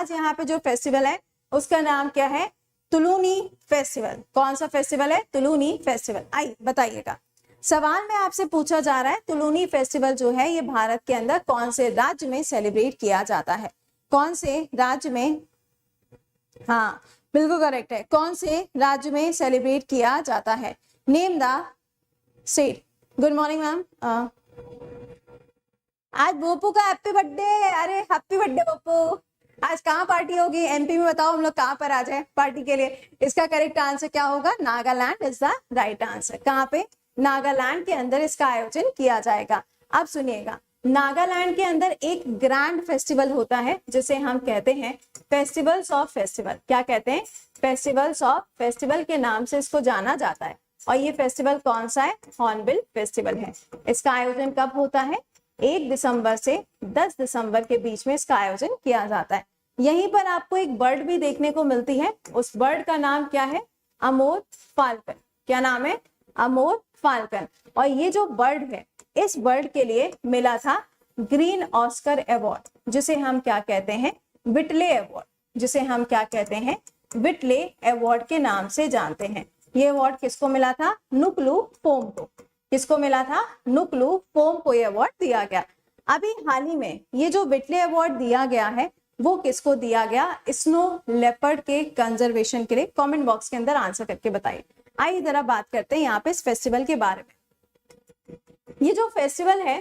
आज यहाँ पे जो फेस्टिवल है उसका नाम क्या है? तुलूनी फेस्टिवल। कौन सा फेस्टिवल है? तुलूनी फेस्टिवल। आइए बताइएगा। सवाल में आपसे पूछा जा रहा है तुलूनी फेस्टिवल जो है ये भारत के अंदर कौन से राज्य में सेलिब्रेट किया जाता है? कौन से राज्य में? हाँ बिल्कुल करेक्ट है। कौन से राज्य में सेलिब्रेट किया जाता है? Name the state. Good morning ma'am. आज बोपू का हैप्पी बर्थडे। अरे हैप्पी बर्थडे बोपू। आज कहाँ पार्टी होगी? एमपी में। बताओ हम लोग कहाँ पर आ जाए पार्टी के लिए? इसका करेक्ट आंसर क्या होगा? Nagaland is the right answer. कहाँ पे? नागालैंड के अंदर इसका आयोजन किया जाएगा। अब सुनिएगा, नागालैंड के अंदर एक ग्रैंड फेस्टिवल होता है जिसे हम कहते हैं फेस्टिवल्स ऑफ फेस्टिवल। क्या कहते हैं? फेस्टिवल्स ऑफ फेस्टिवल के नाम से इसको जाना जाता है। और ये फेस्टिवल कौन सा है? हॉर्नबिल फेस्टिवल है। इसका आयोजन कब होता है? 1 दिसंबर से 10 दिसंबर के बीच में इसका आयोजन किया जाता है। यहीं पर आपको एक बर्ड भी देखने को मिलती है। उस बर्ड का नाम क्या है? अमोर फाल्कन। क्या नाम है? अमोर फाल्कन। और ये जो बर्ड है, इस बर्ड के लिए मिला था ग्रीन ऑस्कर अवार्ड, जिसे हम क्या कहते हैं? विटले अवार्ड। जिसे हम क्या कहते हैं? विटले अवार्ड के नाम से जानते हैं। ये अवार्ड किसको मिला था? नुक्लू फोम को। किसको मिला था? नुक्लू फोम को ये अवार्ड दिया गया। अभी हाल ही में ये जो विटले अवार्ड दिया गया है वो किसको दिया गया? स्नो लेपर्ड के कंजर्वेशन के लिए। कमेंट बॉक्स के अंदर आंसर करके बताइए। आइए जरा बात करते हैं यहाँ पे इस फेस्टिवल के बारे में। ये जो फेस्टिवल है,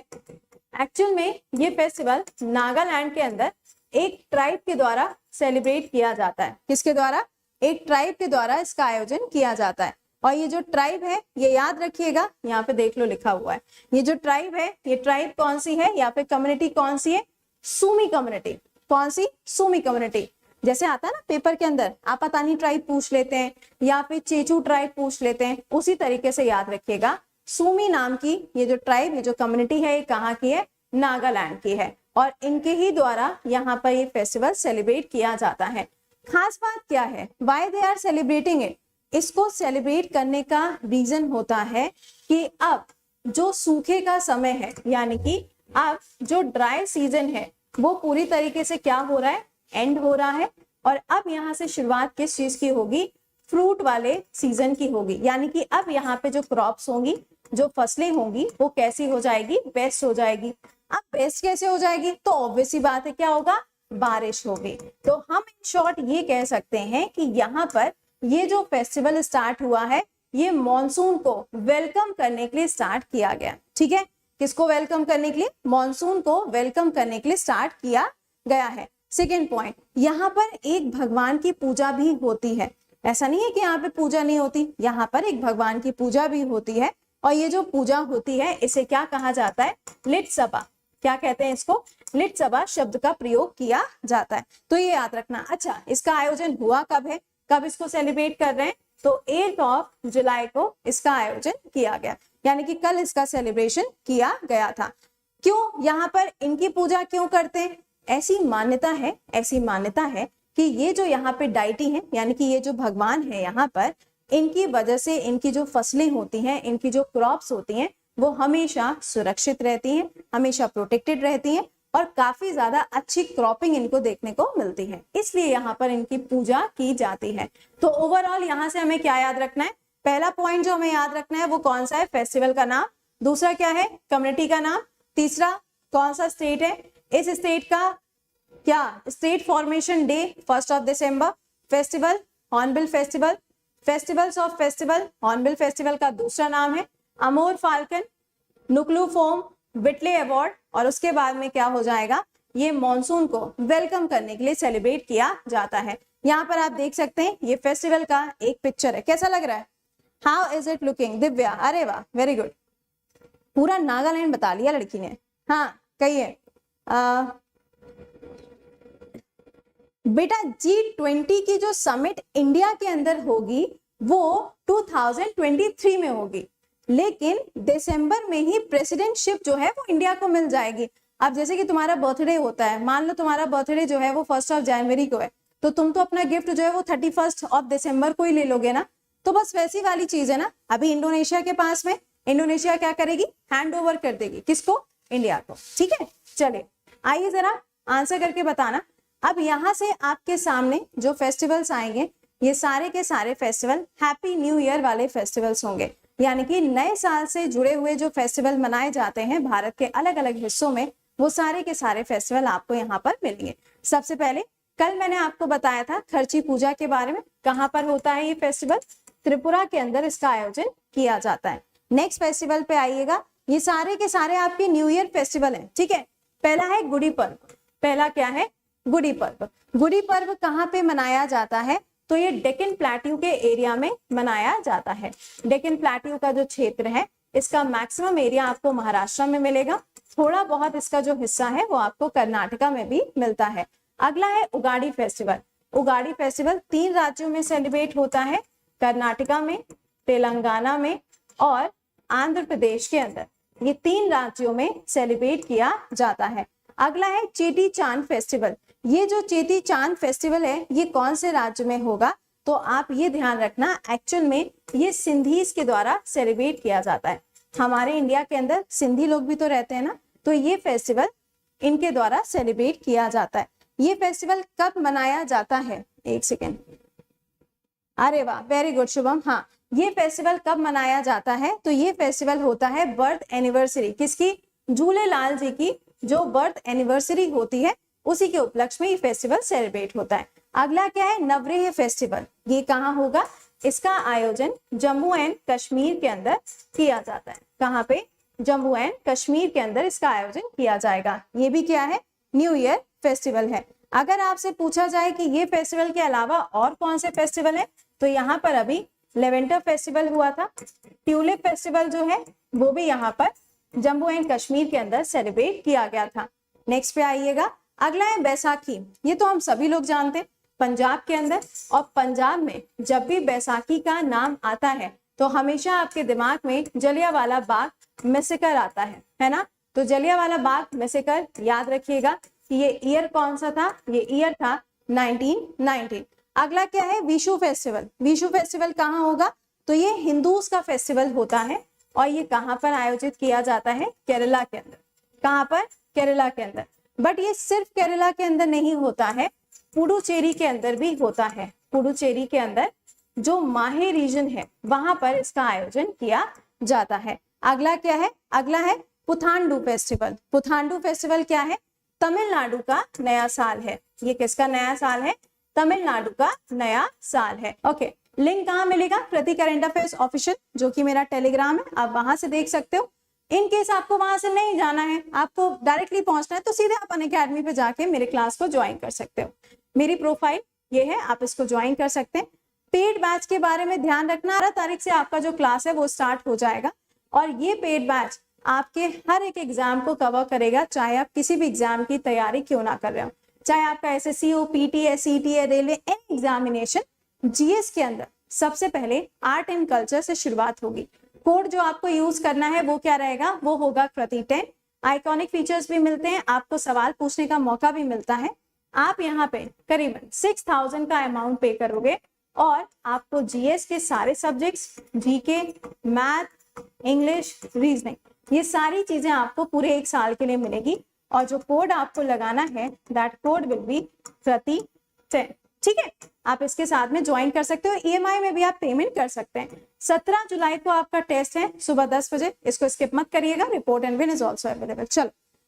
एक्चुअल में ये फेस्टिवल नागालैंड के अंदर एक ट्राइब के द्वारा सेलिब्रेट किया जाता है। किसके द्वारा? एक ट्राइब के द्वारा इसका आयोजन किया जाता है। और ये जो ट्राइब है, ये याद रखिएगा, यहाँ पे देख लो लिखा हुआ है। ये जो ट्राइब है, ये ट्राइब कौन सी है या फिर कम्युनिटी कौन सी है? सूमी कम्युनिटी। कौन सी? सूमी कम्युनिटी। जैसे आता है ना पेपर के अंदर, आपातानी ट्राइब पूछ लेते हैं या फिर चेचू ट्राइब पूछ लेते हैं, उसी तरीके से याद रखिएगा। सूमी नाम की ये जो ट्राइब, ये जो कम्युनिटी है, ये कहाँ की है? नागालैंड की है। और इनके ही द्वारा यहाँ पर ये फेस्टिवल सेलिब्रेट किया जाता है। खास बात क्या है? Why they are celebrating it? इसको सेलिब्रेट करने का रीजन होता है कि अब जो सूखे का समय है, यानी कि अब जो ड्राई सीजन है वो पूरी तरीके से क्या हो रहा है? एंड हो रहा है। और अब यहाँ से शुरुआत किस चीज की होगी? फ्रूट वाले सीजन की होगी। यानी कि अब यहाँ पे जो क्रॉप्स होंगी, जो फसलें होंगी, वो कैसी हो जाएगी? बेस्ट हो जाएगी। अब बेस्ट कैसे हो जाएगी? तो ऑब्वियस सी बात है, क्या होगा? बारिश होगी। तो हम इन शॉर्ट ये कह सकते हैं कि यहाँ पर ये जो फेस्टिवल स्टार्ट हुआ है, ये मॉनसून को वेलकम करने के लिए स्टार्ट किया गया। ठीक है, किसको वेलकम करने के लिए? मॉनसून को वेलकम करने के लिए स्टार्ट किया गया है। सेकेंड पॉइंट, यहाँ पर एक भगवान की पूजा भी होती है। ऐसा नहीं है कि यहाँ पे पूजा नहीं होती, यहाँ पर एक भगवान की पूजा भी होती है। और ये जो पूजा होती है इसे क्या कहा जाता है? लिट सभा। क्या कहते हैं इसको? लिट सभा शब्द का प्रयोग किया जाता है। तो ये याद रखना। अच्छा, इसका आयोजन हुआ कब है? कब इसको सेलिब्रेट कर रहे हैं? तो 8 जुलाई को इसका आयोजन किया गया, यानी कि कल इसका सेलिब्रेशन किया गया था। क्यों यहाँ पर इनकी पूजा क्यों करते हैं? ऐसी मान्यता है, ऐसी मान्यता है कि ये जो यहाँ पे डाइटी है, यानी कि ये जो भगवान है यहाँ पर, इनकी वजह से इनकी जो फसलें होती हैं, इनकी जो क्रॉप्स होती हैं, वो हमेशा सुरक्षित रहती हैं, हमेशा प्रोटेक्टेड रहती हैं और काफी ज्यादा अच्छी क्रॉपिंग इनको देखने को मिलती है। इसलिए यहाँ पर इनकी पूजा की जाती है। तो ओवरऑल यहाँ से हमें क्या याद रखना है? पहला पॉइंट जो हमें याद रखना है वो कौन सा है? फेस्टिवल का नाम। दूसरा क्या है? कम्युनिटी का नाम। तीसरा कौन सा स्टेट है? इस स्टेट का क्या? State formation day 1 December. Festival hornbill festival. Festivals of festival, hornbill festival का दूसरा नाम है अमोर फाल्कन, नुक्लू फोम, विटले अवार्ड। और उसके बाद में क्या हो जाएगा? ये मॉनसून को वेलकम करने के लिए सेलिब्रेट किया जाता है। यहाँ पर आप देख सकते हैं ये फेस्टिवल का एक पिक्चर है। कैसा लग रहा है? How is it looking? Divya, अरे वाह, वेरी गुड। पूरा नागालैंड बता लिया लड़की ने। हाँ कहिए बेटा, G20 की जो समिट इंडिया के अंदर होगी वो 2023 में होगी, लेकिन दिसंबर में ही प्रेसिडेंटशिप जो है वो इंडिया को मिल जाएगी। अब जैसे कि तुम्हारा बर्थडे होता है, मान लो तुम्हारा बर्थडे जो है वो 1 जनवरी को है, तो तुम तो अपना गिफ्ट जो है वो 31 दिसंबर को ही ले लोगे ना। तो बस वैसी वाली चीज है ना। अभी इंडोनेशिया के पास में, इंडोनेशिया क्या करेगी? हैंड ओवर कर देगी। किसको? इंडिया को। ठीक है, चले आइए जरा आंसर करके बताना। अब यहाँ से आपके सामने जो फेस्टिवल्स आएंगे ये सारे के सारे फेस्टिवल हैप्पी न्यू ईयर वाले फेस्टिवल्स होंगे, यानी कि नए साल से जुड़े हुए जो फेस्टिवल मनाए जाते हैं भारत के अलग अलग हिस्सों में, वो सारे के सारे फेस्टिवल आपको यहाँ पर मिलेंगे। सबसे पहले कल मैंने आपको बताया था खर्ची पूजा के बारे में। कहाँ पर होता है ये फेस्टिवल? त्रिपुरा के अंदर इसका आयोजन किया जाता है। नेक्स्ट फेस्टिवल पे आइएगा, ये सारे के सारे आपके न्यू ईयर फेस्टिवल हैं, ठीक है। पहला है गुड़ी पर्व। पहला क्या है? गुड़ी पर्व। गुड़ी पर्व कहाँ पे मनाया जाता है? तो ये डेक्कन प्लेट्यू के एरिया में मनाया जाता है। डेक्कन प्लेट्यू का जो क्षेत्र है इसका मैक्सिमम एरिया आपको महाराष्ट्र में मिलेगा, थोड़ा बहुत इसका जो हिस्सा है वो आपको कर्नाटका में भी मिलता है। अगला है उगाड़ी फेस्टिवल। उगाड़ी फेस्टिवल 3 राज्यों में सेलिब्रेट होता है, कर्नाटका में, तेलंगाना में और आंध्र प्रदेश के अंदर। ये 3 राज्यों में सेलिब्रेट किया जाता है। अगला है चेटी चांद फेस्टिवल। ये जो चेटी चांद फेस्टिवल है ये कौन से राज्य में होगा? तो आप ये ध्यान रखना, एक्चुअल में ये सिंधीज के द्वारा सेलिब्रेट किया जाता है। हमारे इंडिया के अंदर सिंधी लोग भी तो रहते हैं ना, तो ये फेस्टिवल इनके द्वारा सेलिब्रेट किया जाता है। ये फेस्टिवल कब मनाया जाता है? एक सेकेंड, अरे वाह, वेरी गुड शुभम। हाँ, ये फेस्टिवल कब मनाया जाता है? तो ये फेस्टिवल होता है बर्थ एनिवर्सरी, किसकी? झूलेलाल जी की जो बर्थ एनिवर्सरी होती है उसी के उपलक्ष्य में ये फेस्टिवल सेलिब्रेट होता है। अगला क्या है? नवरेह फेस्टिवल। ये कहाँ होगा? इसका आयोजन जम्मू एंड कश्मीर के अंदर किया जाता है। कहाँ पे? जम्मू एंड कश्मीर के अंदर इसका आयोजन किया जाएगा। ये भी क्या है? न्यू ईयर फेस्टिवल है। अगर आपसे पूछा जाए कि ये फेस्टिवल के अलावा और कौन से फेस्टिवल है, तो यहाँ पर अभी लेवेंडर फेस्टिवल हुआ था। ट्यूलिप फेस्टिवल जो है वो भी यहाँ पर जम्मू एंड कश्मीर के अंदर सेलिब्रेट किया गया था। नेक्स्ट पे आइएगा, अगला है बैसाखी। ये तो हम सभी लोग जानते हैं, पंजाब के अंदर, और पंजाब में जब भी बैसाखी का नाम आता है तो हमेशा आपके दिमाग में जलियांवाला बाग मैसेकर आता है ना। तो जलियांवाला बाग मैसेकर याद रखिएगा कि ये ईयर कौन सा था? ये ईयर था 1919। अगला क्या है? विशु फेस्टिवल। विशु फेस्टिवल कहाँ होगा? तो ये हिंदूज का फेस्टिवल होता है और ये कहाँ पर आयोजित किया जाता है? केरला के अंदर। कहाँ पर? केरला के अंदर। बट ये सिर्फ केरला के अंदर नहीं होता है, पुडुचेरी के अंदर भी होता है। पुडुचेरी के अंदर जो माहे रीजन है वहां पर इसका आयोजन किया जाता है। अगला क्या है? अगला है पुथांडु फेस्टिवल। पुथांडु फेस्टिवल क्या है? तमिलनाडु का नया साल है। ये किसका नया साल है? तमिलनाडु का नया साल है। ओके, लिंक कहाँ मिलेगा? प्रति करंट अफेयर्स ऑफिशियल, जो कि मेरा टेलीग्राम है, आप वहां से देख सकते हो। इन केस आपको वहां से नहीं जाना है, आपको डायरेक्टली पहुंचना है, तो सीधे आप अनअकैडमी पे जाके मेरे क्लास को ज्वाइन कर सकते हो। मेरी प्रोफाइल ये है, आप इसको ज्वाइन कर सकते हैं। पेड बैच के बारे में ध्यान रखना, 18 तारीख से आपका जो क्लास है वो स्टार्ट हो जाएगा और ये पेड बैच आपके हर एक एग्जाम को कवर करेगा, चाहे आप किसी भी एग्जाम की तैयारी क्यों ना कर रहे हो, चाहे आपका एसएससी हो, पीटी है, सीटी है, रेलवे, एनी एग्जामिनेशन। जीएस के अंदर सबसे पहले आर्ट एंड कल्चर से शुरुआत होगी। कोड जो आपको यूज करना है वो क्या रहेगा? वो होगा प्रति 10। आइकॉनिक फीचर्स भी मिलते हैं, आपको सवाल पूछने का मौका भी मिलता है। आप यहाँ पे करीबन 6000 का अमाउंट पे करोगे और आपको जीएस के सारे subjects, GK, math, English, reasoning, ये सारी चीजें आपको पूरे 1 साल के लिए मिलेगी। और जो कोड आपको लगाना है दैट कोड विल बी प्रति 10। ठीक है, आप इसके साथ में ज्वाइन कर सकते हो। ईएमआई में भी आप पेमेंट कर सकते हैं। 17 जुलाई को आपका टेस्ट है सुबह 10 बजे, इसको स्किप मत करिएगा। Report and win is also available. चलो